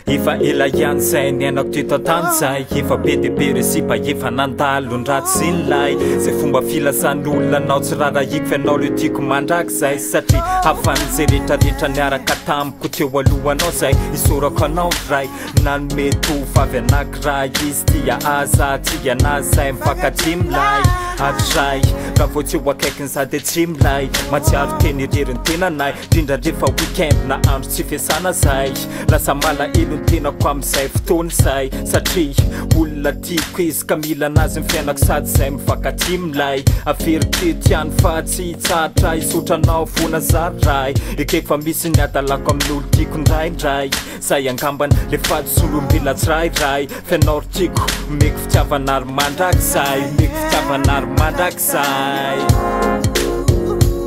Ifa ela ihany zay niainako teto tany zay efa be dia be resipa efa nandalo ny ratsy sy ny lay zay fomba filasan'olona anao tsy rarahiko fa anao le tiako mandraky zay satria hafan'izay rehetrarehetra niaraka tamiko teo alohanao zay isorako anao ray nanome tovavy anankiray izy tia aza tia anazy zay mifankatry milay atray raha vao tsy ho akaikiny za dia tsy milay matsiaro teny ireriny tenanay indrindra rehefa weekend na andro tsy fiasana zay lasa malahelo ny tenako amin'izay fotoana zay satria olona tiako izy ka mila anazy ny fiainako sady zay mifankatry milay averiteto ihany fa tsy hitsatra isotranao fona zaray ekeko fa misy ny adalako amin'olo tiako ndraindray zay angambany le fadisolombela tsirairay fianao ry tiako meko fitiavana ary mandraky zay meko fitiavana ary mandraky zay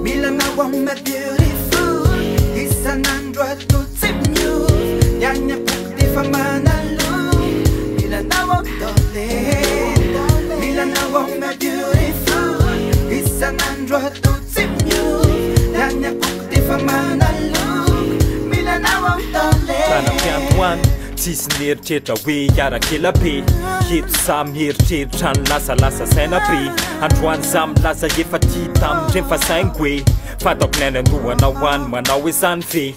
Mila now I'm beautiful isan'andro atotsi muse yanya pukti fa manalo Mila now I'm darling Mila now I'm beautiful isan'andro atotsi muse yanya pukti fa manalo Mila now I'm darling tsisy nieritreritra hoe hiarakela be eto za mieritreritra ny lasalasa saina be androany za milaza efa tia tamindreny fa saingo hoe fataoko ny any andohanao any manao hoe zany ve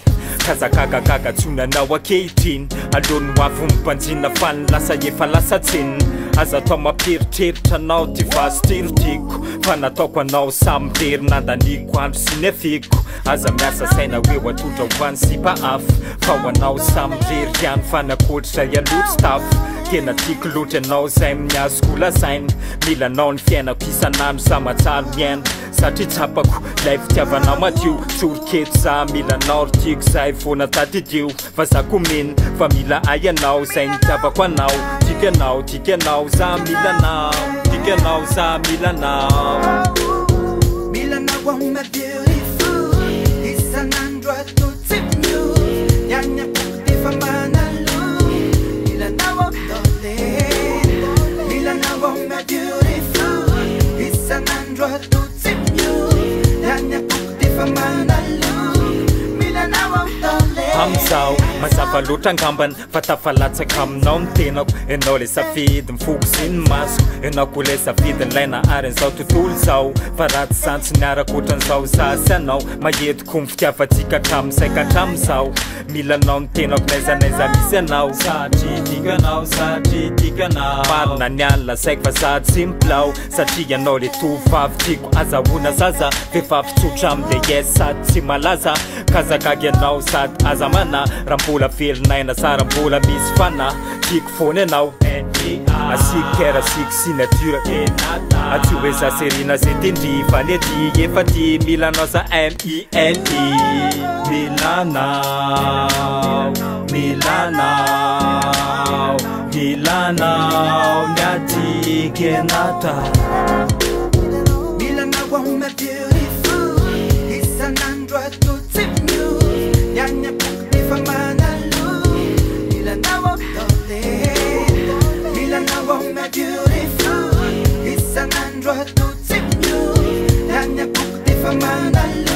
kazakagagaga tsonanao akehitriny alony ho avy mimpanjina fa ny lasa efa lasa tsenina aza atao mamperitreritra anao ty vaso tirotiko fa nataoko anao samitery nandaniko andro sy ny afeko aza miasa saina hoe ho atodra ho any sipa afo fa ho anao samirery ihany fa nakotritra ialotsy tafo tena tiako loatra anao zay miazoko lasaina mila anao ny fiainako isan'andro za matsaro miaina satria tsapako lay fitiavanao madio tsoriketo za mila anao ry tiako zay vona tadidio fa za komena fa mila ay anao zay nitiavako anao tiako anao za mila anao tiako anao za mila anao Mila now I'm beautiful isan'andro atotsi muse yanya pukti fa manalo Mila now I'm darling Mila now I'm beautiful isan'andro atotsi muse yanya pukti fa manalo Mila now I'm darling amizao mazava loatra angambany fa tafalatsaka aminao ny tenako ianao le safidy mifoko sy ny masoko ianao koa le safidy ny laina aryn'izao tontolo zao fa ratsy santsy niaraka ohatran'izao zasy anao mahetiko ny fitiavatsika hatramin'izay ka hatramin'izao mila anao ny tenako naizanaiza misy anao satria tiako anao marina ny any lasaiko fa za tsy mipilao satria ianao le tovavy tiako azahoana zaza vehivavy tsotra am'le yes sady tsy malaza kazagagy anao sady aza mana raha mbola velinaina sara mbola misy fana tiako foana ianao asiko kera siko signature Genata atsy hoe za serina zay tendry fa ny ady efa ty mila anao za MILE Milanao ny ady Genata Mila now I'm beautiful isan'andro atotsi muse yanya pukti fa manalo Mila now I'm darling Mila now I'm beautiful isan'andro atotsi muse yanya pukti fa manalo